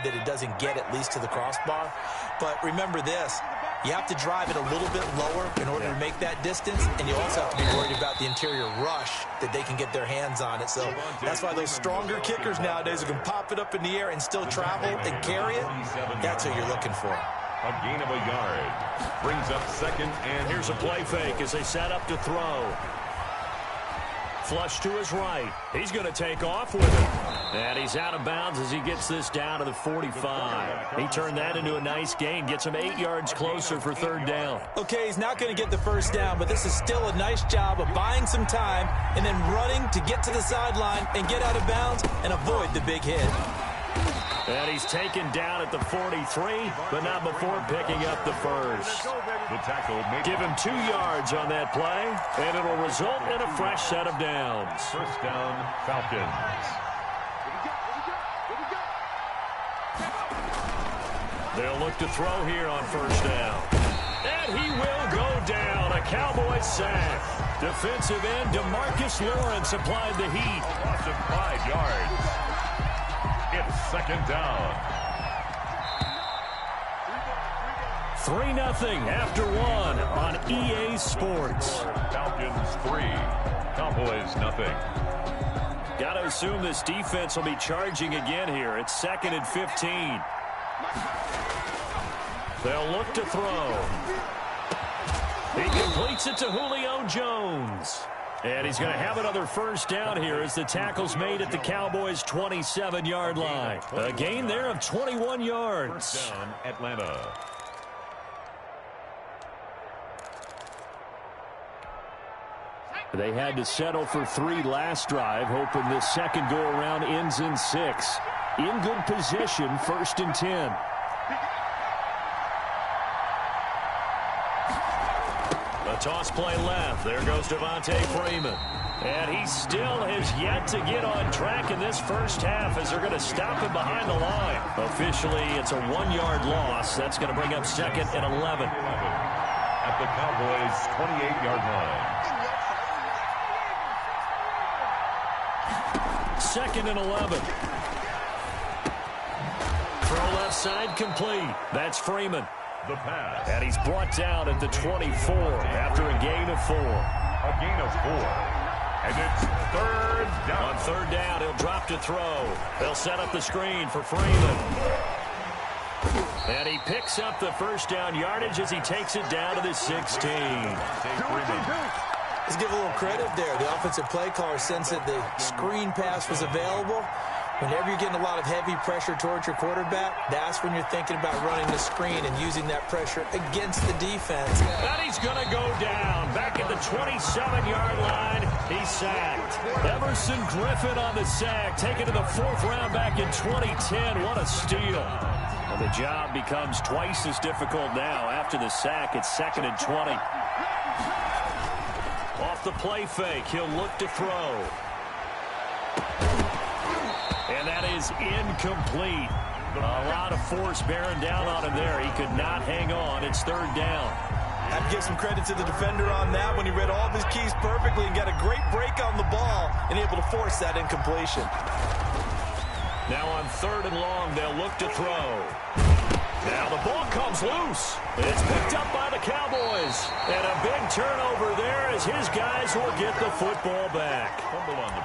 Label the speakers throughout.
Speaker 1: bad that it doesn't get at least to the crossbar. But remember this, you have to drive it a little bit lower in order to make that distance, and you also have to be worried about the interior rush that they can get their hands on it. So that's why those stronger kickers nowadays who can pop it up in the air and still travel and carry it, that's what you're looking for.
Speaker 2: A gain of a yard. Brings up second, and
Speaker 3: here's a play fake as they set up to throw. Flush to his right. He's going to take off with it. And he's out of bounds as he gets this down to the 45. He turned that into a nice gain. Gets him 8 yards closer for third down.
Speaker 1: Okay, he's not going to get the first down, but this is still a nice job of buying some time and then running to get to the sideline and get out of bounds and avoid the big hit.
Speaker 3: And he's taken down at the 43, but not before picking up the first.
Speaker 2: the tackle.
Speaker 3: Give him 2 yards on that play, and it'll result in a fresh set of downs.
Speaker 2: First down, Falcons.
Speaker 3: They'll look to throw here on first down. And he will go down. A Cowboys sack. Defensive end DeMarcus Lawrence applied the heat.
Speaker 2: Loss of 5 yards. It's second down.
Speaker 3: 3-0 after 1 on EA Sports.
Speaker 2: Falcons 3, Cowboys nothing.
Speaker 3: Got to assume this defense will be charging again here. It's 2nd and 15. They'll look to throw. He completes it to Julio Jones. And he's going to have another first down here as the tackle's made at the Cowboys' 27-yard line. A gain there of 21 yards.
Speaker 2: First down, Atlanta.
Speaker 3: They had to settle for 3 last drive, hoping this second go-around ends in 6. In good position, 1st and 10. A toss play left. There goes Devontae Freeman. And he still has yet to get on track in this first half as they're going to stop him behind the line. Officially, it's a 1-yard loss. That's going to bring up 2nd and 11.
Speaker 2: At the Cowboys' 28-yard line.
Speaker 3: 2nd and 11. Throw left side complete. That's Freeman.
Speaker 2: The pass.
Speaker 3: And he's brought down at the 24 after a gain of 4.
Speaker 2: A gain of 4. And it's third down.
Speaker 3: On third down, he'll drop to throw. They'll set up the screen for Freeman. And he picks up the first down yardage as he takes it down to the 16.
Speaker 1: Let's give a little credit there. The offensive play caller sensed that the screen pass was available. Whenever you're getting a lot of heavy pressure towards your quarterback, that's when you're thinking about running the screen and using that pressure against the defense.
Speaker 3: And he's going to go down. Back at the 27-yard line, he's sacked. Everson Griffin on the sack, taken to the 4th round back in 2010. What a steal. And the job becomes twice as difficult now. After the sack, it's 2nd and 20. Off the play fake, he'll look to throw. And that is incomplete. A lot of force bearing down on him there. He could not hang on. It's 3rd down.
Speaker 1: I have to give some credit to the defender on that when he read all of his keys perfectly and got a great break on the ball and able to force that incompletion.
Speaker 3: Now on 3rd and long, they'll look to throw. Now the ball comes loose. It's picked up by the Cowboys. And a big turnover there as his guys will get the football back.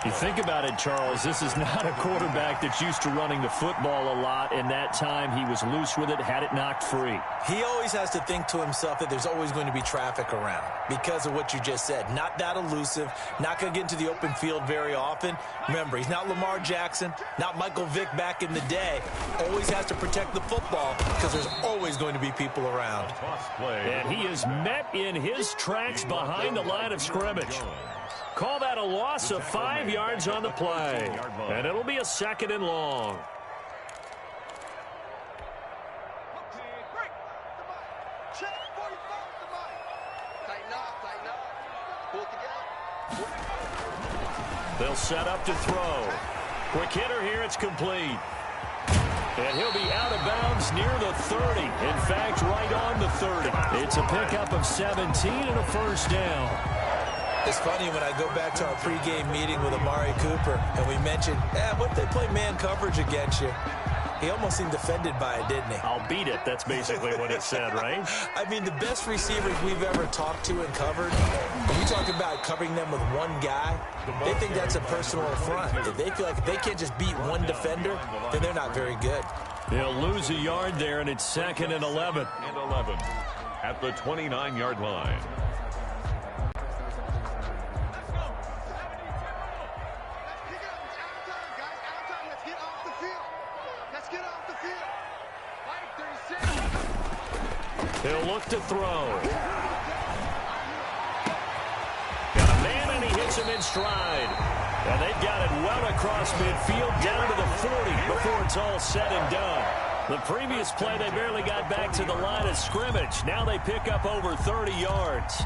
Speaker 3: You think about it, Charles, this is not a quarterback that's used to running the football a lot, and that time he was loose with it, had it knocked free.
Speaker 1: He always has to think to himself that there's always going to be traffic around because of what you just said. Not that elusive, not going to get into the open field very often. Remember, he's not Lamar Jackson, not Michael Vick back in the day. Always has to protect the football because there's always going to be people around.
Speaker 3: And he is met in his tracks behind the line of scrimmage. Call that a loss of 5 yards on the play. And it'll be a 2nd and long. They'll set up to throw. Quick hitter here, it's complete. And he'll be out of bounds near the 30. In fact, right on the 30. It's a pickup of 17 and a first down.
Speaker 1: It's funny when I go back to our pregame meeting with Amari Cooper and we mentioned, what if they play man coverage against you? He almost seemed offended by it, didn't he?
Speaker 3: I'll beat it. That's basically what he said, right?
Speaker 1: I mean, the best receivers we've ever talked to and covered, when you talk about covering them with one guy, they think that's a personal affront. If they feel like if they can't just beat one defender, then they're not very good.
Speaker 3: He'll lose a yard there, and it's 2nd and 11.
Speaker 2: And 11 at the 29-yard line.
Speaker 3: He'll look to throw. Got a man, and he hits him in stride. And they've got it well across midfield, down to the 40 before it's all said and done. The previous play, they barely got back to the line of scrimmage. Now they pick up over 30 yards.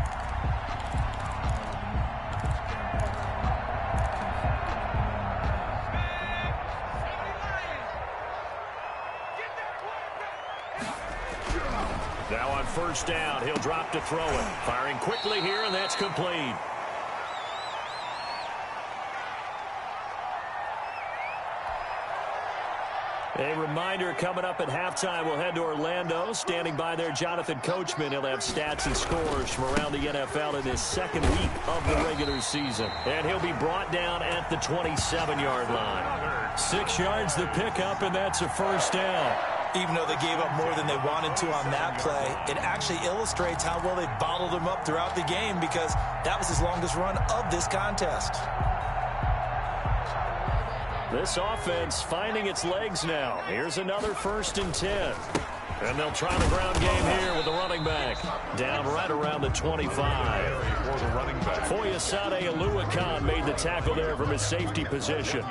Speaker 3: Now on first down, he'll drop to throw it. Firing quickly here, and that's complete. A reminder, coming up at halftime, we'll head to Orlando. Standing by there, Jonathan Coachman. He'll have stats and scores from around the NFL in his second week of the regular season. And he'll be brought down at the 27-yard line. 6 yards the pickup, and that's a first down.
Speaker 1: Even though they gave up more than they wanted to on that play, it actually illustrates how well they bottled them up throughout the game because that was his longest run of this contest.
Speaker 3: This offense finding its legs now. Here's another 1st and 10. And they'll try the ground game here with the running back. Down right around the 25. Foyesade Oluwakan made the tackle there from his safety position.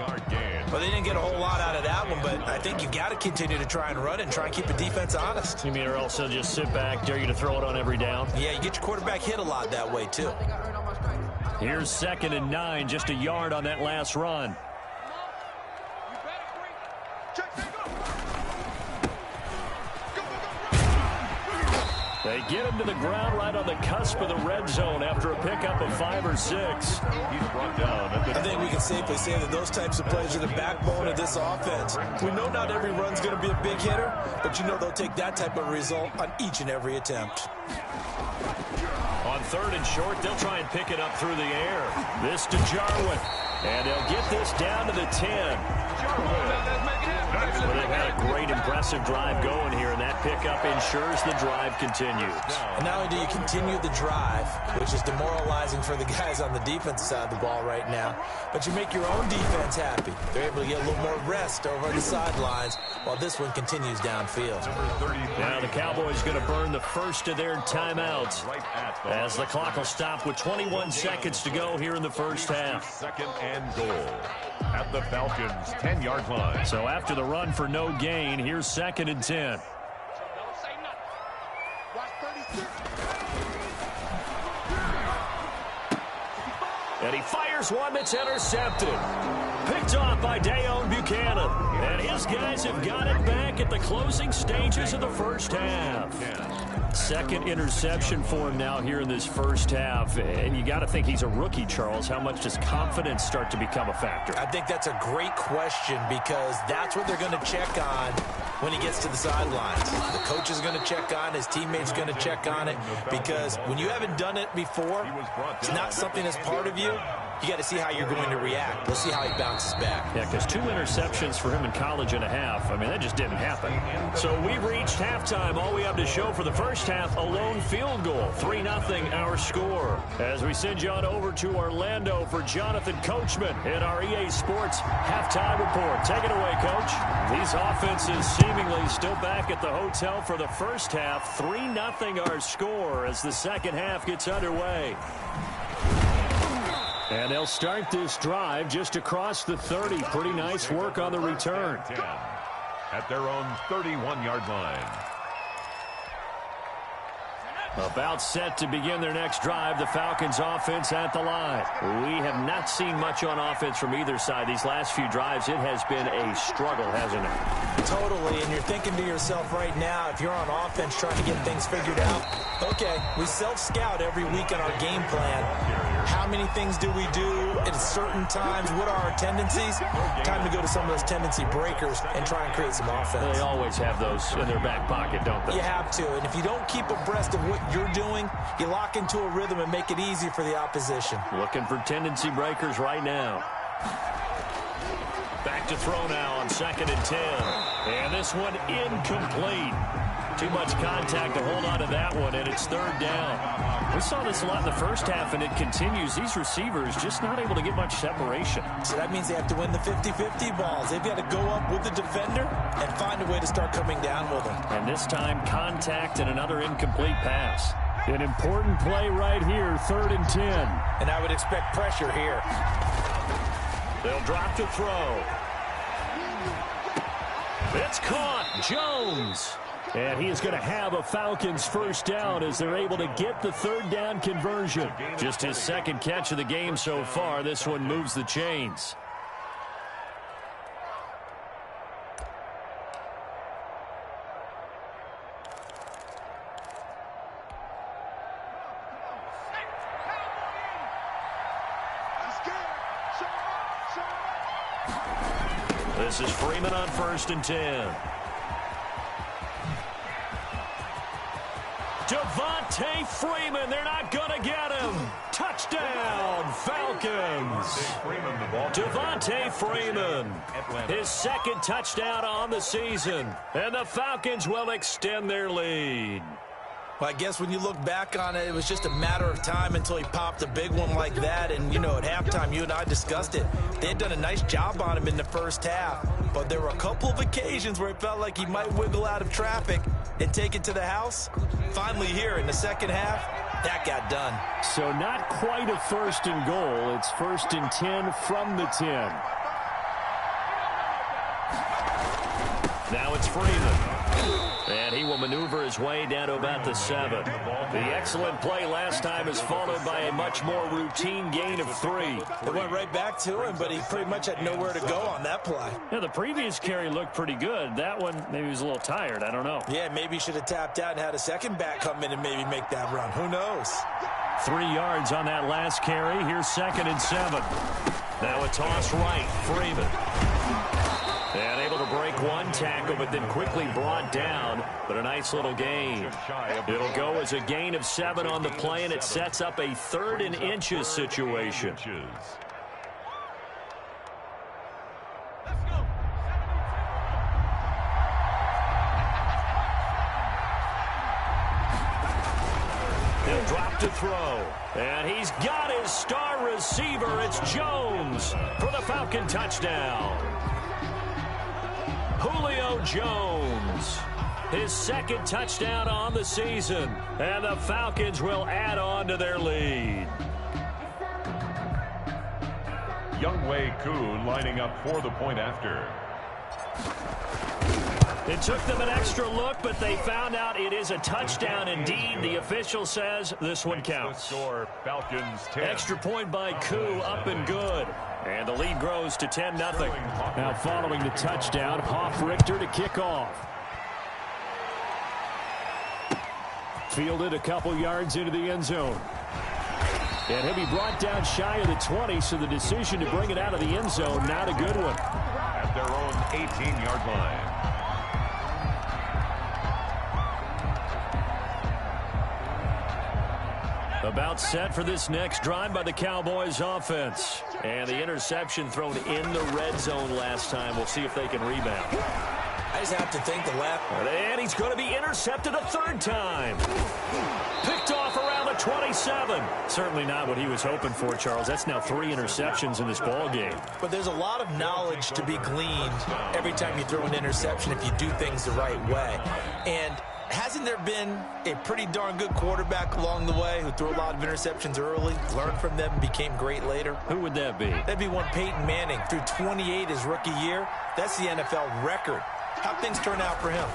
Speaker 1: Well, they didn't get a whole lot out of that one, but I think you've got to continue to try and run it and try and keep the defense honest.
Speaker 3: You mean or also just sit back, dare you to throw it on every down?
Speaker 1: Yeah, you get your quarterback hit a lot that way, too.
Speaker 3: Here's 2nd and 9, just a yard on that last run. They get him to the ground right on the cusp of the red zone after a pickup of 5 or 6.
Speaker 2: He's brought down.
Speaker 1: I think we can safely say that those types of plays are the backbone of this offense. We know not every run's going to be a big hitter, but you know they'll take that type of result on each and every attempt.
Speaker 3: On 3rd and short, they'll try and pick it up through the air. This to Jarwin. And they'll get this down to the 10. Well, they've had a great, impressive drive going here, and that pickup ensures the drive continues.
Speaker 1: And not only do you continue the drive, which is demoralizing for the guys on the defensive side of the ball right now, but you make your own defense happy. They're able to get a little more rest over on the sidelines while this one continues downfield.
Speaker 3: Now the Cowboys going to burn the first of their timeouts as the clock will stop with 21 seconds to go here in the first half.
Speaker 2: 2nd and goal at the Falcons' 10-yard line.
Speaker 3: So after the run for no gain, here's 2nd and 10. And he fires one that's intercepted. Picked off by Dayon Buchanan. And his guys have got it back at the closing stages of the first half. 2nd interception for him now here in this first half. And you got to think he's a rookie, Charles. How much does confidence start to become a factor?
Speaker 1: I think that's a great question because that's what they're going to check on when he gets to the sidelines. The coach is going to check on, his teammates are going to check on it because when you haven't done it before, it's not something that's part of you. You got to see how you're going to react. We'll see how he bounces back.
Speaker 3: Yeah, because 2 interceptions for him in college and a half. I mean, that just didn't happen. So we've reached halftime. All we have to show for the first half, a lone field goal. 3-0 our score. As we send you on over to Orlando for Jonathan Coachman in our EA Sports halftime report. Take it away, Coach. These offenses seemingly still back at the hotel for the first half. 3-0 our score as the second half gets underway. And they'll start this drive just across the 30. Pretty nice work on the return.
Speaker 2: At their own 31-yard line.
Speaker 3: About set to begin their next drive, the Falcons offense at the line. We have not seen much on offense from either side. These last few drives, it has been a struggle, hasn't it?
Speaker 1: Totally, and you're thinking to yourself right now, if you're on offense trying to get things figured out, okay, we self-scout every week on our game plan. how many things do we do at certain times, what are our tendencies, time to go to some of those tendency breakers and try and create some offense.
Speaker 3: They always have those in their back pocket, don't they?
Speaker 1: You have to, and if you don't keep abreast of what you're doing, you lock into a rhythm and make it easy for the opposition.
Speaker 3: Looking for tendency breakers right now. Back to throw now on 2nd and 10. And this one incomplete. Too much contact to hold on to that one, and it's 3rd down. We saw this a lot in the first half, and it continues. These receivers just not able to get much separation.
Speaker 1: So that means they have to win the 50-50 balls. They've got to go up with the defender and find a way to start coming down with them.
Speaker 3: And this time, contact and another incomplete pass. An important play right here, 3rd and 10.
Speaker 1: And I would expect pressure here.
Speaker 3: They'll drop to throw. It's caught. Jones. And he is going to have a Falcons first down as they're able to get the 3rd down conversion. Just his 2nd catch of the game so far. This one moves the chains. This is Freeman on 1st and 10. Devontae Freeman, they're not going to get him. Touchdown, Falcons. Devontae Freeman, his 2nd touchdown on the season. And the Falcons will extend their lead.
Speaker 1: Well, I guess when you look back on it, it was just a matter of time until he popped a big one like that. And, you know, at halftime, you and I discussed it. They had done a nice job on him in the first half. But there were a couple of occasions where it felt like he might wiggle out of traffic and take it to the house. Finally here in the 2nd half, that got done.
Speaker 3: So not quite a 1st and goal. It's 1st and 10 from the 10. Now it's Freeman. And he will maneuver his way down to about the 7. The excellent play last time is followed by a much more routine gain of 3.
Speaker 1: It went right back to him, but he pretty much had nowhere to go on that play.
Speaker 3: Yeah, the previous carry looked pretty good. That one, maybe he was a little tired. I don't know.
Speaker 1: Yeah, maybe he should have tapped out and had a second back come in and maybe make that run. Who knows?
Speaker 3: 3 yards on that last carry. Here's 2nd and 7. Now a toss right. Freeman. And able to break one tackle, but then quickly brought down. But a nice little gain. It'll go as a gain of 7 on the play, and it sets up a 3rd and inches situation. He'll drop to throw. And he's got his star receiver. It's Jones for the Falcon touchdown. Julio Jones, his 2nd touchdown on the season, and the Falcons will add on to their lead.
Speaker 2: Younghoe Koo lining up for the point after.
Speaker 3: It took them an extra look, but they found out it is a touchdown indeed. The official says this one counts.
Speaker 2: Score, Falcons 10.
Speaker 3: Extra point by Koo, up and good. And the lead grows to 10-0. Now following the touchdown, Richter to kick off. Fielded a couple yards into the end zone. And he'll be brought down shy of the 20, so the decision to bring it out of the end zone, not a good one.
Speaker 2: At their own 18-yard line.
Speaker 3: About set for this next drive by the Cowboys offense. And the interception thrown in the red zone last time. We'll see if they can rebound.
Speaker 1: I just have to think the left.
Speaker 3: And he's going to be intercepted a 3rd time. Picked off around the 27. Certainly not what he was hoping for, Charles. That's now 3 interceptions in this ball game.
Speaker 1: But there's a lot of knowledge to be gleaned every time you throw an interception if you do things the right way. And hasn't there been a pretty darn good quarterback along the way who threw a lot of interceptions early, learned from them, and became great later?
Speaker 3: Who would that be?
Speaker 1: That'd be one Peyton Manning. Threw 28 his rookie year. That's the NFL record. How'd things turn out for him?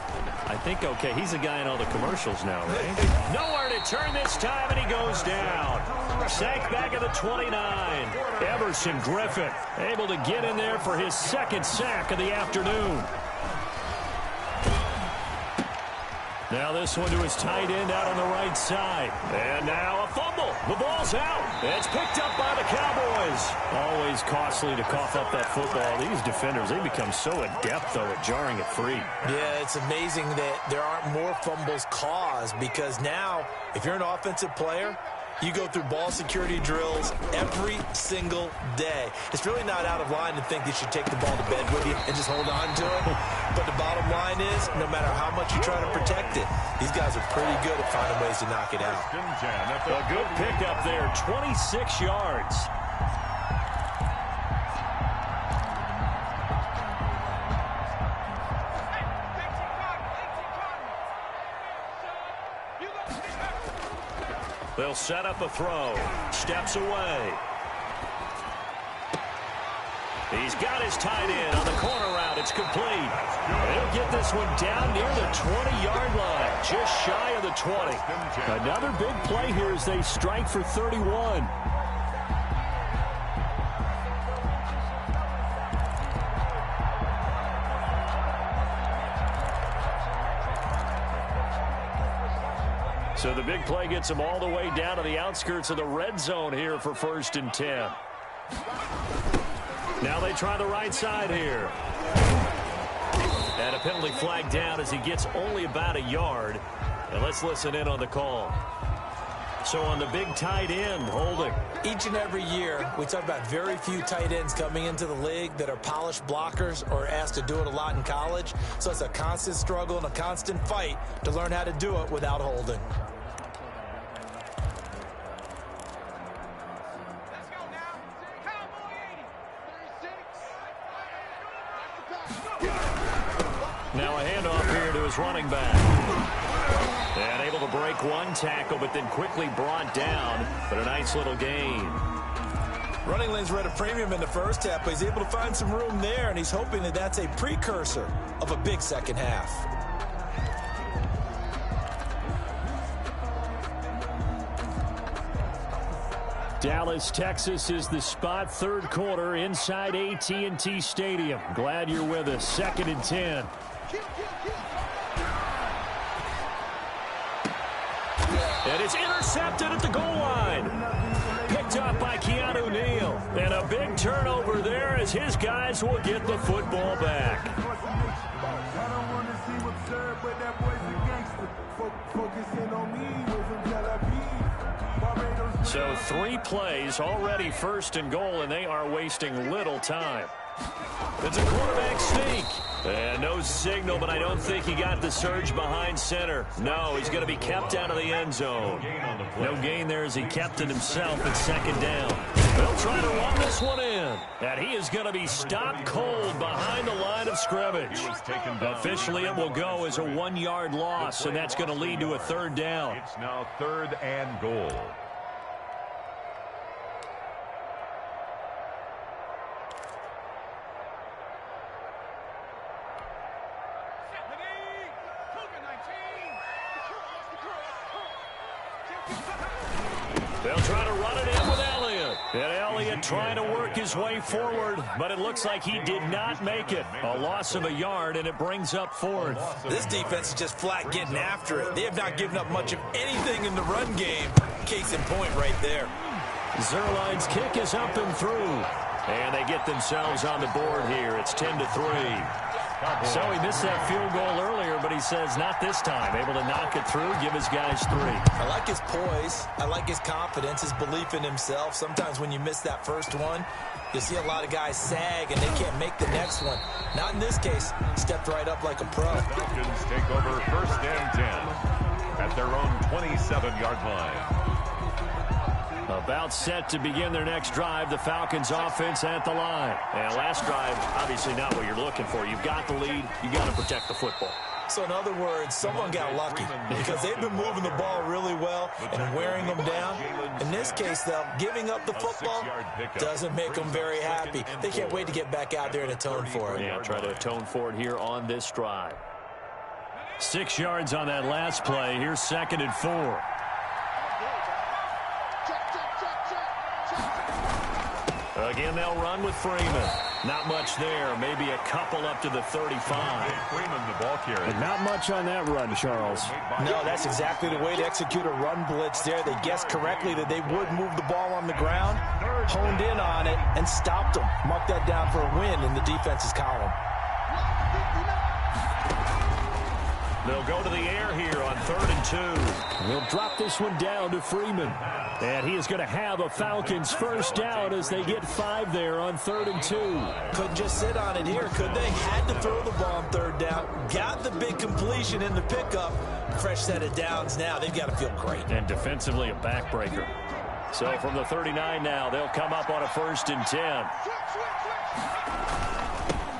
Speaker 3: I think okay. He's a guy in all the commercials now, right? Nowhere to turn this time, and he goes down. Sank back at the 29. Everson Griffin able to get in there for his 2nd sack of the afternoon. Now this one to his tight end out on the right side. And now a fumble. The ball's out. It's picked up by the Cowboys. Always costly to cough up that football. These defenders, they become so adept, though, at jarring it free.
Speaker 1: Yeah, it's amazing that there aren't more fumbles caused, because now, if you're an offensive player, you go through ball security drills every single day. It's really not out of line to think you should take the ball to bed with you and just hold on to it. But the bottom line is, no matter how much you try to protect it, these guys are pretty good at finding ways to knock it out.
Speaker 3: A good pickup there, 26 yards. They'll set up a throw. Steps away. He's got his tight end on the corner route. It's complete. They'll get this one down near the 20-yard line, just shy of the 20. Another big play here as they strike for 31. So the big play gets them all the way down to the outskirts of the red zone here for 1st and 10. Now they try the right side here. And a penalty flag down as he gets only about a yard. And let's listen in on the call. So on the big tight end, holding.
Speaker 1: Each and every year, we talk about very few tight ends coming into the league that are polished blockers or asked to do it a lot in college. So it's a constant struggle and a constant fight to learn how to do it without holding.
Speaker 3: Now a handoff here to his running back. And able to break one tackle, but then quickly brought down. But a nice little gain.
Speaker 1: Running lanes were at a premium in the first half, but he's able to find some room there, and he's hoping that that's a precursor of a big second half.
Speaker 3: Dallas, Texas is the spot, 3rd quarter inside AT&T Stadium. Glad you're with us. 2nd and 10. And it's intercepted at the goal line. Picked up by Keanu Neal. And a big turnover there as his guys will get the football back. So 3 plays, already 1st and goal, and they are wasting little time. It's a quarterback sneak. And no signal, but I don't think he got the surge behind center. No, he's going to be kept out of the end zone. No gain there as he kept it himself at 2nd down. They'll try to run this one in. And he is going to be stopped cold behind the line of scrimmage. Officially, it will go as a 1-yard loss, and that's going to lead to a 3rd down.
Speaker 2: It's now 3rd and goal.
Speaker 3: They'll try to run it in with Elliott. And Elliott trying to work his way forward, but it looks like he did not make it. A loss of a yard, and it brings up 4th.
Speaker 1: This defense is just flat getting after it. They have not given up much of anything in the run game. Case in point right there.
Speaker 3: Zerline's kick is up and through. And they get themselves on the board here. It's 10-3. So he missed that field goal earlier, but he says not this time. Able to knock it through, give his guys 3.
Speaker 1: I like his poise. I like his confidence, his belief in himself. Sometimes when you miss that first one, you see a lot of guys sag and they can't make the next one. Not in this case. Stepped right up like a pro.
Speaker 2: Falcons take over 1st and 10 at their own 27-yard line.
Speaker 3: About set to begin their next drive. The Falcons offense at the line. And last drive, obviously not what you're looking for. You've got the lead. You got to protect the football.
Speaker 1: So in other words, someone got lucky because they've been moving the ball really well and wearing them down. In this case, though, giving up the football doesn't make them very happy. They can't wait to get back out there and atone for it.
Speaker 3: Yeah, try to atone for it here on this drive. 6 yards on that last play. Here's 2nd and 4. Again, they'll run with Freeman. Not much there. Maybe a couple up to the 35.
Speaker 2: Freeman, the ball carrier.
Speaker 4: And not much on that run, Charles.
Speaker 1: No, that's exactly the way to execute a run blitz there. They guessed correctly that they would move the ball on the ground, honed in on it, and stopped them. Mark that down for a win in the defense's column.
Speaker 3: They'll go to the air here on 3rd and 2.
Speaker 4: They'll drop this one down to Freeman.
Speaker 3: And he is going to have a Falcons first down as they get 5 there on 3rd and 2.
Speaker 1: Couldn't just sit on it here, could they? Had to throw the ball on 3rd down. Got the big completion in the pickup. Fresh set of downs now. They've got to feel great.
Speaker 3: And defensively a backbreaker. So from the 39 now, they'll come up on a 1st and 10.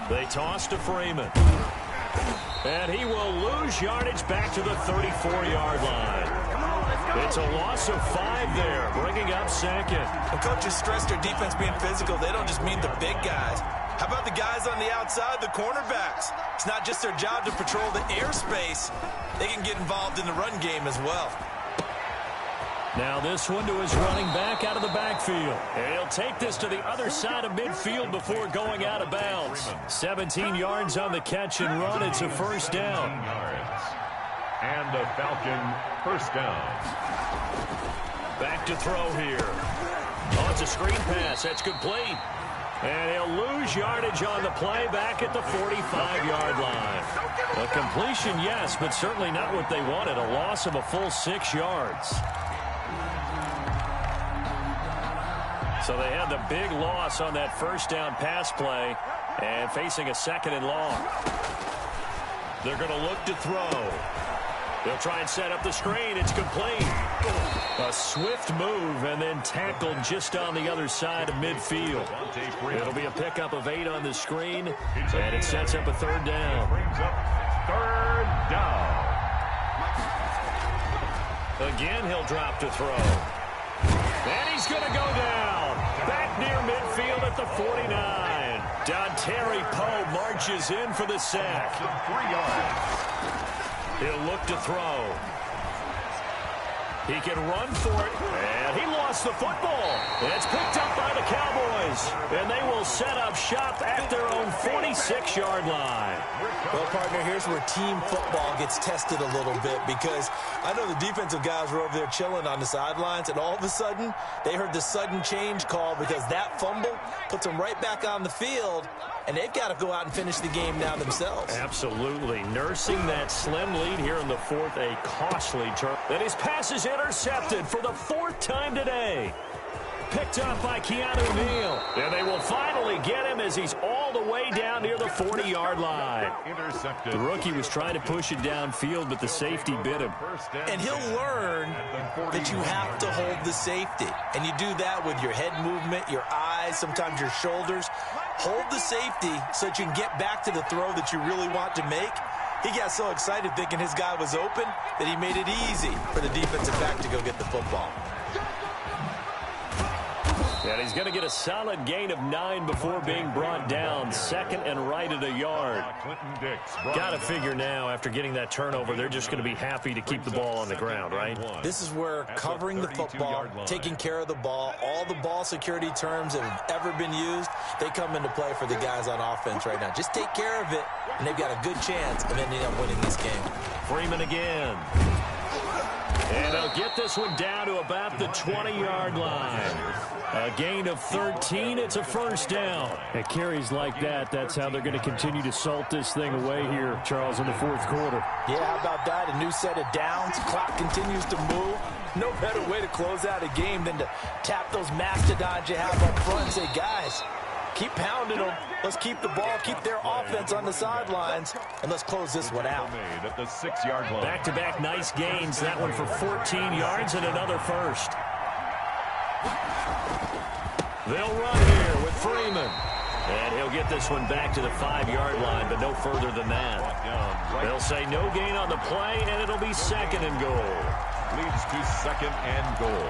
Speaker 3: They toss to Freeman. And he will lose yardage back to the 34-yard line. It's a loss of 5 there, bringing up 2nd.
Speaker 1: When coaches stress their defense being physical, they don't just mean the big guys. How about the guys on the outside, the cornerbacks? It's not just their job to patrol the airspace. They can get involved in the run game as well.
Speaker 3: Now this one to his running back out of the backfield. And he'll take this to the other side of midfield before going out of bounds. 17 yards on the catch and run. It's a first down.
Speaker 2: And a Falcon first down.
Speaker 3: Back to throw here. Oh, it's a screen pass. That's complete. And he'll lose yardage on the play back at the 45-yard line. A completion, yes, but certainly not what they wanted. A loss of a full 6 yards. So they had the big loss on that first down pass play and facing a 2nd and long. They're going to look to throw. They'll try and set up the screen. It's complete. A swift move and then tackled just on the other side of midfield. It'll be a pickup of 8 on the screen, and it sets up a 3rd down.
Speaker 2: Brings up 3rd down.
Speaker 3: Again, he'll drop to throw. And he's going to go down. Back near midfield at the 49. Dontari Poe marches in for the sack.
Speaker 2: 3 yards.
Speaker 3: He'll look to throw. He can run for it, and he lost the football. It's picked up by the Cowboys, and they will set up shop at their own 46-yard line.
Speaker 1: Well, partner, here's where team football gets tested a little bit, because I know the defensive guys were over there chilling on the sidelines, and all of a sudden, they heard the sudden change call because that fumble puts them right back on the field, and they've got to go out and finish the game now themselves.
Speaker 3: Absolutely. Nursing that slim lead here in the 4th, a costly turn. And his pass is intercepted for the 4th time today. Picked up by Keanu Neal. And they will finally get him as he's all the way down near the 40-yard line.
Speaker 2: Intercepted.
Speaker 3: The rookie was trying to push it downfield, but the safety bit him.
Speaker 1: And he'll learn that you have to hold the safety. And you do that with your head movement, your eyes, sometimes your shoulders. Hold the safety so that you can get back to the throw that you really want to make. He got so excited thinking his guy was open that he made it easy for the defensive back to go get the football.
Speaker 3: And he's going to get a solid gain of 9 before being brought down. 2nd and right at a yard. Got to figure now, after getting that turnover, they're just going to be happy to keep the ball on the ground, right?
Speaker 1: This is where covering the football, taking care of the ball, all the ball security terms that have ever been used, they come into play for the guys on offense right now. Just take care of it, and they've got a good chance of ending up winning this game.
Speaker 3: Freeman again. And they'll get this one down to about the 20-yard line. A gain of 13. It's a first down.
Speaker 4: At carries like that, that's how they're going to continue to salt this thing away here, Charles, in the 4th quarter.
Speaker 1: Yeah, how about that? A new set of downs. Clock continues to move. No better way to close out a game than to tap those mastodons you have up front and say, guys, keep pounding them. Let's keep the ball, keep their offense on the sidelines, and let's close this one out.
Speaker 2: At the 6-yard line.
Speaker 3: Back-to-back nice gains. That one for 14 yards and another first. They'll run here with Freeman. And he'll get this one back to the 5-yard line, but no further than that. They'll say no gain on the play, and it'll be 2nd and goal.
Speaker 2: Leads to 2nd and goal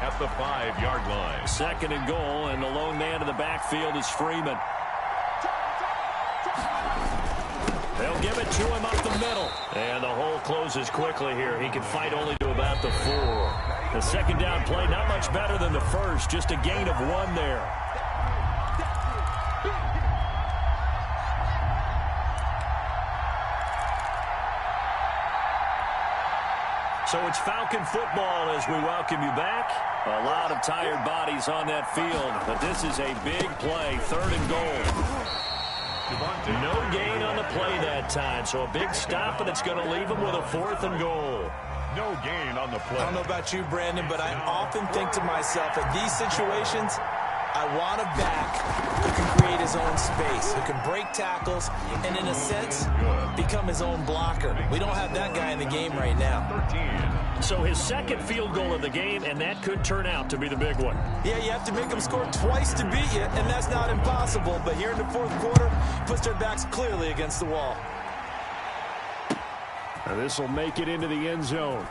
Speaker 2: at the 5-yard line.
Speaker 3: 2nd and goal, and the lone man in the backfield is Freeman. They'll give it to him up the middle. And the hole closes quickly here. He can fight only to about the 4. The 2nd down play, not much better than the first. Just a gain of 1 there. So it's Falcon football as we welcome you back. A lot of tired bodies on that field, but this is a big play, 3rd and goal. No gain on the play that time, so a big stop, and it's going to leave them with a 4th and goal.
Speaker 2: No gain on the play.
Speaker 1: I don't know about you, Brandon, but I often think to myself, in these situations, I want a back who can create his own space, who can break tackles, and in a sense, become his own blocker. We don't have that guy in the game right now.
Speaker 2: 13.
Speaker 3: So his 2nd field goal of the game, and that could turn out to be the big one.
Speaker 1: Yeah, you have to make them score twice to beat you, and that's not impossible. But here in the 4th quarter, puts their backs clearly against the wall.
Speaker 4: And this will make it into the end zone.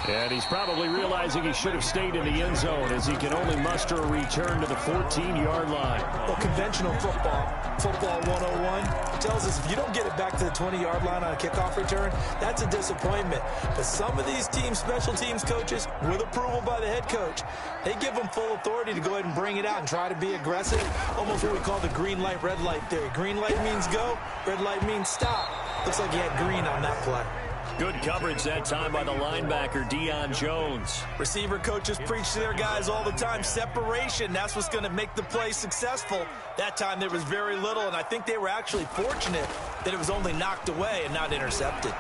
Speaker 4: And he's probably realizing he should have stayed in the end zone as he can only muster a return to the 14-yard line.
Speaker 1: Well, conventional football 101, tells us if you don't get it back to the 20-yard line on a kickoff return, that's a disappointment. But some of these teams, special teams coaches, with approval by the head coach, they give them full authority to go ahead and bring it out and try to be aggressive, almost what we call the green light, red light theory. Green light means go, red light means stop. Looks like he had green on that play.
Speaker 3: Good coverage that time by the linebacker, Deion Jones.
Speaker 1: Receiver coaches preach to their guys all the time. Separation, that's what's going to make the play successful. That time there was very little, and I think they were actually fortunate that it was only knocked away and not intercepted.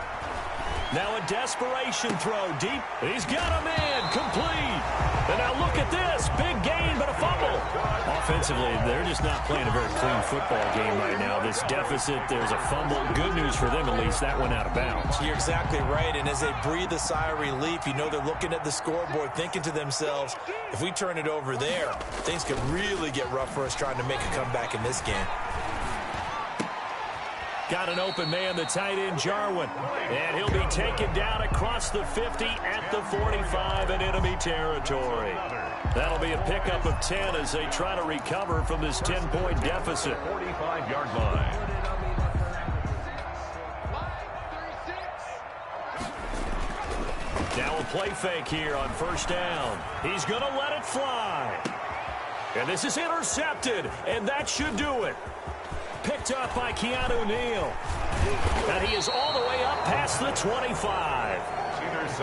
Speaker 3: Now a desperation throw deep. He's got a man complete. And now look at this. Big gain, but a fumble. Offensively, they're just not playing a very clean football game right now. This deficit, there's a fumble. Good news for them, at least. That went out of bounds.
Speaker 1: You're exactly right. And as they breathe a sigh of relief, you know they're looking at the scoreboard, thinking to themselves, if we turn it over there, things could really get rough for us trying to make a comeback in this game.
Speaker 3: Got an open man, the tight end, Jarwin. And he'll be taken down across the 50 at the 45 in enemy territory. That'll be a pickup of 10 as they try to recover from this 10-point deficit.
Speaker 2: 45-yard line.
Speaker 3: Now a play fake here on 1st down. He's going to let it fly. And this is intercepted, and that should do it. Picked up by Keanu Neal. And he is all the way up past the 25.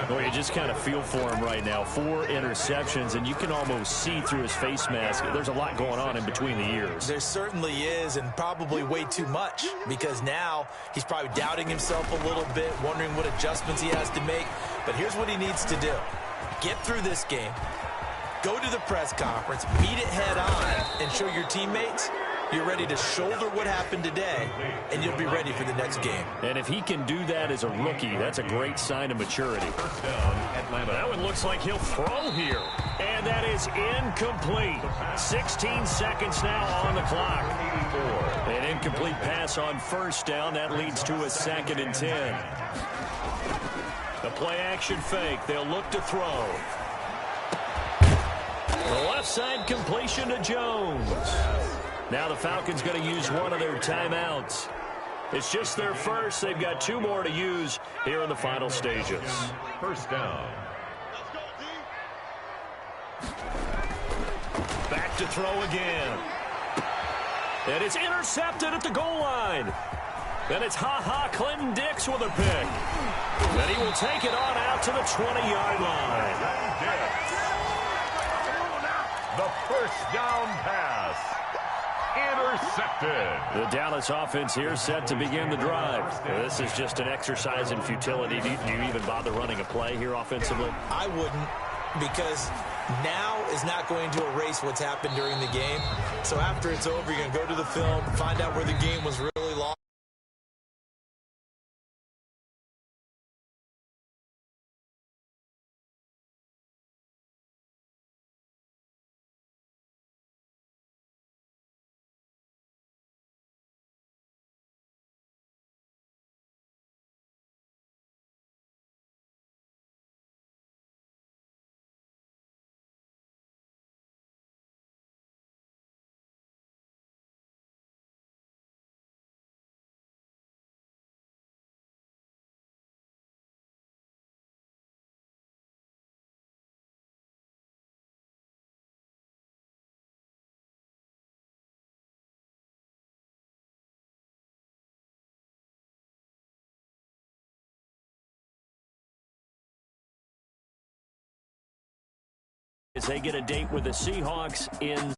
Speaker 3: Well, you just kind of feel for him right now. 4 interceptions, and you can almost see through his face mask. There's a lot going on in between the ears.
Speaker 1: There certainly is, and probably way too much, because now he's probably doubting himself a little bit, wondering what adjustments he has to make. But here's what he needs to do. Get through this game, go to the press conference, meet it head on, and show your teammates you're ready to shoulder what happened today, and you'll be ready for the next game.
Speaker 3: And if he can do that as a rookie, that's a great sign of maturity. That one looks like he'll throw here. And that is incomplete. 16 seconds now on the clock. An incomplete pass on 1st down. That leads to a 2nd and 10. The play action fake. They'll look to throw. The left side completion to Jones. Now the Falcons going to use one of their timeouts. It's just their first. They've got 2 more to use here in the final stages.
Speaker 2: 1st down.
Speaker 3: Back to throw again. And it's intercepted at the goal line. And it's Clinton Dix with a pick. And he will take it on out to the 20-yard line.
Speaker 2: The 1st down pass. Intercepted.
Speaker 3: The Dallas offense here set to begin the drive. This is just an exercise in futility. Do you even bother running a play here offensively?
Speaker 1: I wouldn't, because now is not going to erase what's happened during the game. So after it's over, you're going to go to the film, find out where the game was really lost.
Speaker 4: as they get a date with the Seahawks in